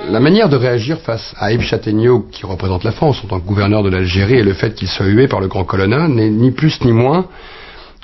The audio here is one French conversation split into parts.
La manière de réagir face à Ibn Chattenio, qui représente la France en tant que gouverneur de l'Algérie, et le fait qu'il soit hué par le grand colonna, n'est ni plus ni moins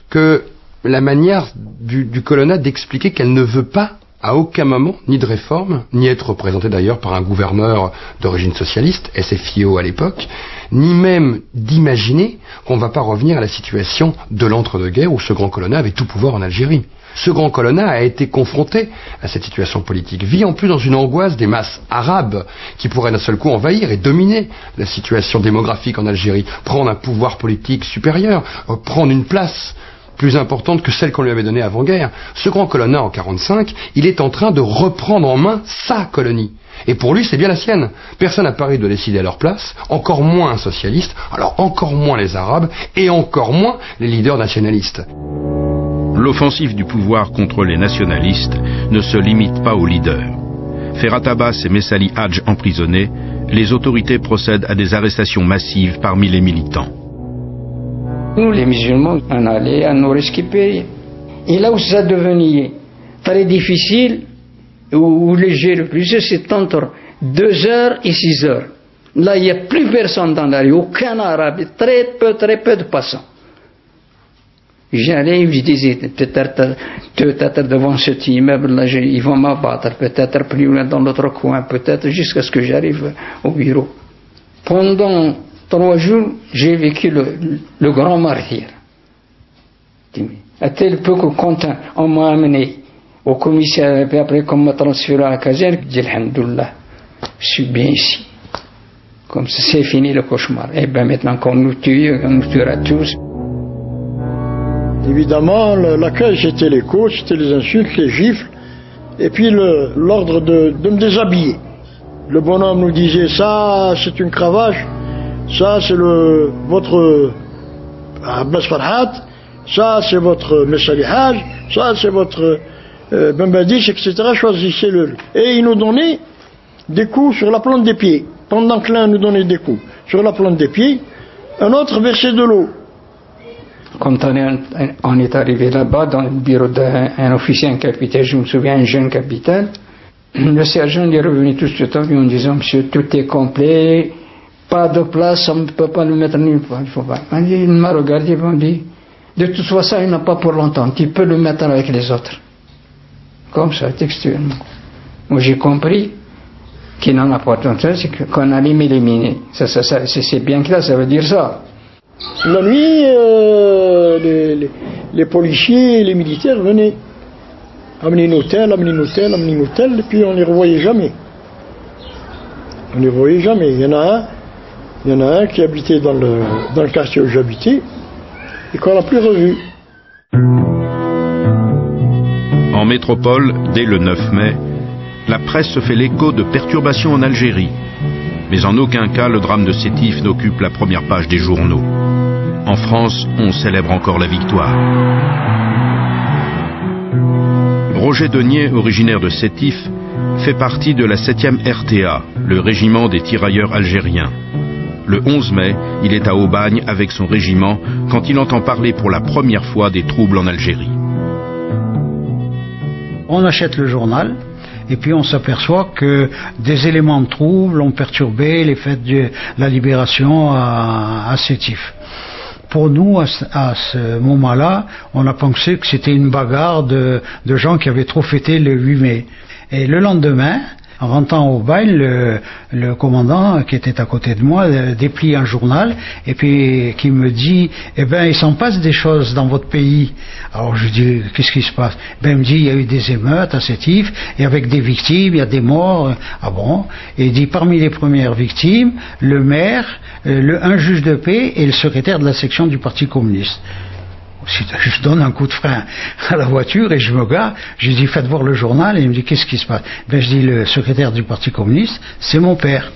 que la manière du colonna d'expliquer qu'elle ne veut pas, à aucun moment, ni de réforme, ni être représentée d'ailleurs par un gouverneur d'origine socialiste, SFIO à l'époque, ni même d'imaginer qu'on ne va pas revenir à la situation de l'entre-deux-guerres où ce grand colonna avait tout pouvoir en Algérie. Ce grand colonna a été confronté à cette situation politique, vit en plus dans une angoisse des masses arabes qui pourraient d'un seul coup envahir et dominer la situation démographique en Algérie, prendre un pouvoir politique supérieur, prendre une place plus importante que celle qu'on lui avait donnée avant-guerre. Ce grand colonna en 1945, il est en train de reprendre en main sa colonie. Et pour lui, c'est bien la sienne. Personne à Paris doit décider à leur place, encore moins un socialiste, alors encore moins les Arabes, et encore moins les leaders nationalistes. L'offensive du pouvoir contre les nationalistes ne se limite pas aux leaders. Ferhat Abbas et Messali Hadj emprisonnés, les autorités procèdent à des arrestations massives parmi les militants. Nous, les musulmans, on allait à nous récupérer. Et là où ça devenait très difficile, où léger le plus, c'est entre 2h et 6h. Là, il n'y a plus personne dans la rue, aucun arabe, très peu de passants. J'allais, je disais, peut-être devant cet immeuble-là, ils vont m'abattre, peut-être plus loin dans l'autre coin, peut-être jusqu'à ce que j'arrive au bureau. Pendant 3 jours, j'ai vécu le grand martyr. À tel point que quand on m'a amené au commissariat, et puis après qu'on m'a transféré à la caserne, j'ai dit alhamdoulilah, je suis bien ici. Comme ça, c'est fini le cauchemar. Et bien maintenant qu'on nous tue, on nous tuera tous. Évidemment, l'accueil, c'était les coups, c'était les insultes, les gifles, et puis l'ordre de me déshabiller. Le bonhomme nous disait, ça, c'est une cravache, ça, c'est votre Abbas Farhat, ça, c'est votre Messali Hadj, ça, c'est votre Bembadich, etc. Choisissez-le. Et il nous donnait des coups sur la plante des pieds. Pendant que l'un nous donnait des coups sur la plante des pieds, un autre versait de l'eau. Quand on est arrivé là-bas, dans le bureau d'un officier, un capitaine, je me souviens, un jeune capitaine, le sergent est revenu tout de suite en me disant, monsieur, tout est complet, pas de place, on ne peut pas le mettre nulle part. Il m'a regardé et m'a dit, de toute façon, il n'a pas pour longtemps, tu peux le mettre avec les autres. Comme ça, textuellement. Moi, j'ai compris qu'il n'en a pas tant, c'est qu'on allait m'éliminer. C'est bien clair, ça veut dire ça. La nuit, les policiers et les militaires venaient amener une hôtel, et puis on ne les revoyait jamais. Il y en a un qui habitait dans le quartier où j'habitais et qu'on n'a plus revu. En métropole, dès le 9 mai, la presse se fait l'écho de perturbations en Algérie. Mais en aucun cas le drame de Sétif n'occupe la première page des journaux. En France, on célèbre encore la victoire. Roger Denier, originaire de Sétif, fait partie de la 7e RTA, le régiment des tirailleurs algériens. Le 11 mai, il est à Aubagne avec son régiment quand il entend parler pour la première fois des troubles en Algérie. On achète le journal. Et puis on s'aperçoit que des éléments de trouble ont perturbé les fêtes de la libération à Sétif. Pour nous, à ce moment-là, on a pensé que c'était une bagarre de gens qui avaient trop fêté le 8 mai. Et le lendemain, en rentrant au bail, le commandant qui était à côté de moi déplie un journal et puis qui me dit « Eh bien, il s'en passe des choses dans votre pays. » Alors je dis « Qu'est-ce qui se passe ?» Ben, il me dit « Il y a eu des émeutes à Sétif et avec des victimes, il y a des morts. » Ah bon? Et il dit « Parmi les premières victimes, le maire, un juge de paix et le secrétaire de la section du Parti communiste. » Je donne un coup de frein à la voiture et je me gare, je dis faites voir le journal et il me dit qu'est-ce qui se passe? Ben je dis le secrétaire du Parti communiste, c'est mon père.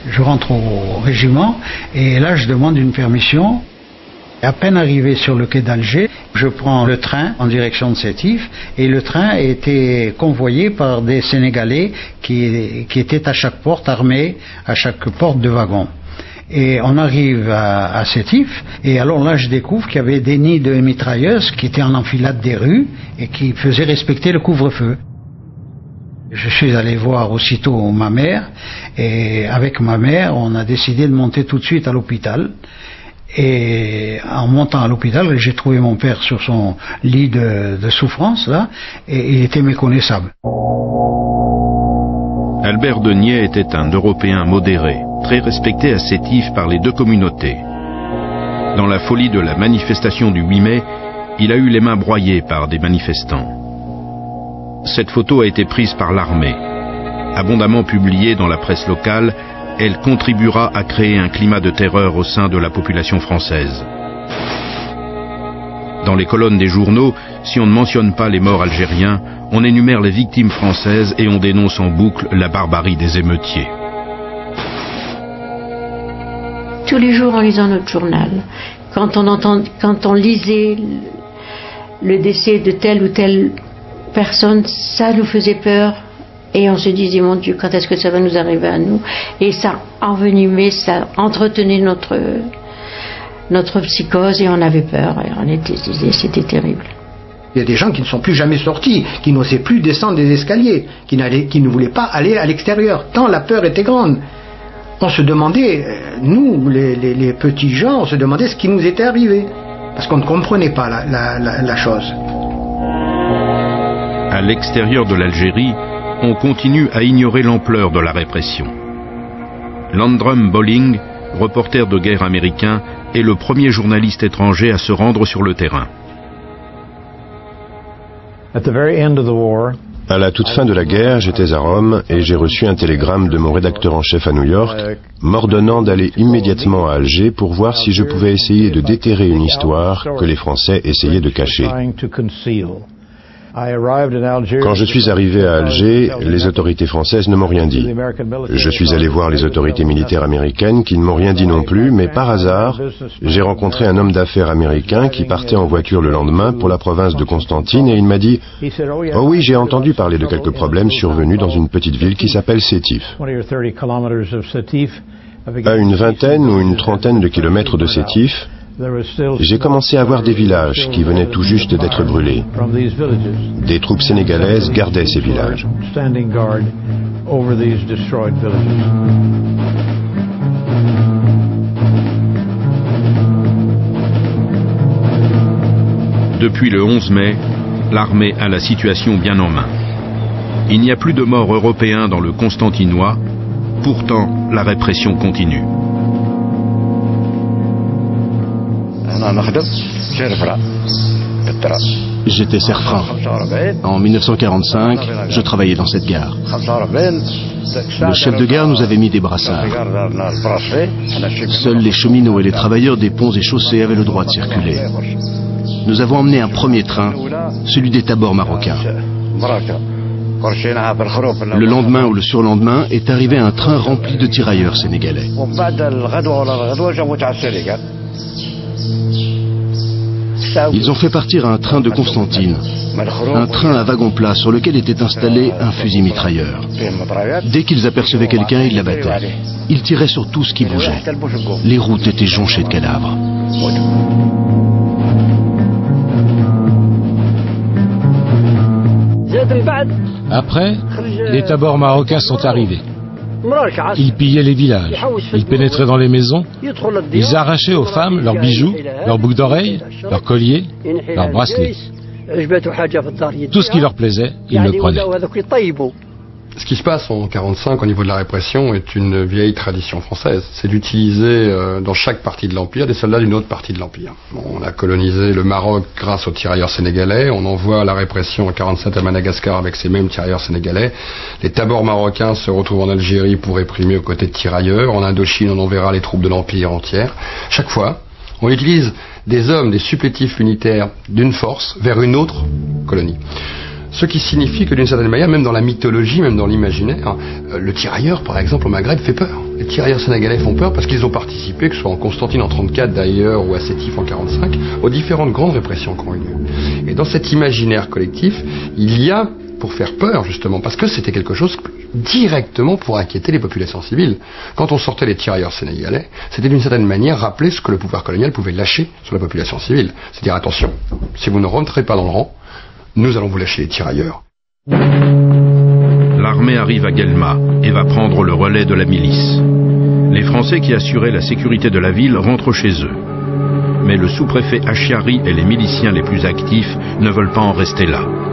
Je rentre au régiment et là je demande une permission. À peine arrivé sur le quai d'Alger, je prends le train en direction de Sétif et le train était convoyé par des Sénégalais qui étaient à chaque porte armés, à chaque porte de wagon. Et on arrive à Sétif, et alors là je découvre qu'il y avait des nids de mitrailleuses qui étaient en enfilade des rues et qui faisaient respecter le couvre-feu. Je suis allé voir aussitôt ma mère et avec ma mère, on a décidé de monter tout de suite à l'hôpital. Et en montant à l'hôpital, j'ai trouvé mon père sur son lit de souffrance là, et il était méconnaissable. Albert Denier était un Européen modéré, très respecté à Sétif par les deux communautés. Dans la folie de la manifestation du 8 mai, il a eu les mains broyées par des manifestants. Cette photo a été prise par l'armée. Abondamment publiée dans la presse locale, elle contribuera à créer un climat de terreur au sein de la population française. Dans les colonnes des journaux, si on ne mentionne pas les morts algériens, on énumère les victimes françaises et on dénonce en boucle la barbarie des émeutiers. Tous les jours en lisant notre journal, quand on lisait le décès de telle ou telle personne, ça nous faisait peur. Et on se disait, mon Dieu, quand est-ce que ça va nous arriver à nous? Et ça envenimait, ça entretenait notre psychose et on avait peur. Et c'était terrible. Il y a des gens qui ne sont plus jamais sortis, qui n'osaient plus descendre des escaliers, qui ne voulaient pas aller à l'extérieur, tant la peur était grande. On se demandait, nous, les petits gens, on se demandait ce qui nous était arrivé, parce qu'on ne comprenait pas la chose. À l'extérieur de l'Algérie, on continue à ignorer l'ampleur de la répression. Landrum Bolling, reporter de guerre américain, est le premier journaliste étranger à se rendre sur le terrain. À la toute fin de la guerre, j'étais à Rome et j'ai reçu un télégramme de mon rédacteur en chef à New York m'ordonnant d'aller immédiatement à Alger pour voir si je pouvais essayer de déterrer une histoire que les Français essayaient de cacher. Quand je suis arrivé à Alger, les autorités françaises ne m'ont rien dit. Je suis allé voir les autorités militaires américaines qui ne m'ont rien dit non plus, mais par hasard, j'ai rencontré un homme d'affaires américain qui partait en voiture le lendemain pour la province de Constantine et il m'a dit « Oh oui, j'ai entendu parler de quelques problèmes survenus dans une petite ville qui s'appelle Sétif. » À une vingtaine ou une trentaine de kilomètres de Sétif, j'ai commencé à voir des villages qui venaient tout juste d'être brûlés. Des troupes sénégalaises gardaient ces villages. Depuis le 11 mai, l'armée a la situation bien en main. Il n'y a plus de morts européens dans le Constantinois, pourtant la répression continue. J'étais serfrant. En 1945, je travaillais dans cette gare. Le chef de gare nous avait mis des brassards. Seuls les cheminots et les travailleurs des ponts et chaussées avaient le droit de circuler. Nous avons emmené un premier train, celui des tabords marocains. Le lendemain ou le surlendemain est arrivé un train rempli de tirailleurs sénégalais. Ils ont fait partir un train de Constantine, un train à wagon plat sur lequel était installé un fusil mitrailleur. Dès qu'ils apercevaient quelqu'un, ils l'abattaient. Ils tiraient sur tout ce qui bougeait. Les routes étaient jonchées de cadavres. Après, les tabords marocains sont arrivés. Ils pillaient les villages, ils pénétraient dans les maisons, ils arrachaient aux femmes leurs bijoux, leurs boucles d'oreilles, leurs colliers, leurs bracelets. Tout ce qui leur plaisait, ils le prenaient. Ce qui se passe en 1945 au niveau de la répression est une vieille tradition française. C'est d'utiliser dans chaque partie de l'Empire des soldats d'une autre partie de l'Empire. On a colonisé le Maroc grâce aux tirailleurs sénégalais. On envoie la répression en 1947 à Madagascar avec ces mêmes tirailleurs sénégalais. Les tabords marocains se retrouvent en Algérie pour réprimer aux côtés de tirailleurs. En Indochine, on enverra les troupes de l'Empire entière. Chaque fois, on utilise des hommes, des supplétifs unitaires d'une force vers une autre colonie. Ce qui signifie que d'une certaine manière, même dans la mythologie, même dans l'imaginaire, le tirailleur, par exemple, au Maghreb, fait peur. Les tirailleurs sénégalais font peur parce qu'ils ont participé, que ce soit en Constantine en 1934 d'ailleurs, ou à Sétif en 1945, aux différentes grandes répressions qui ont eu lieu. Et dans cet imaginaire collectif, il y a, pour faire peur justement, parce que c'était quelque chose directement pour inquiéter les populations civiles. Quand on sortait les tirailleurs sénégalais, c'était d'une certaine manière rappeler ce que le pouvoir colonial pouvait lâcher sur la population civile. C'est-à-dire, attention, si vous ne rentrez pas dans le rang, nous allons vous lâcher les tirailleurs. l'armée arrive à Guelma et va prendre le relais de la milice. Les Français qui assuraient la sécurité de la ville rentrent chez eux. Mais le sous-préfet Achiari et les miliciens les plus actifs ne veulent pas en rester là.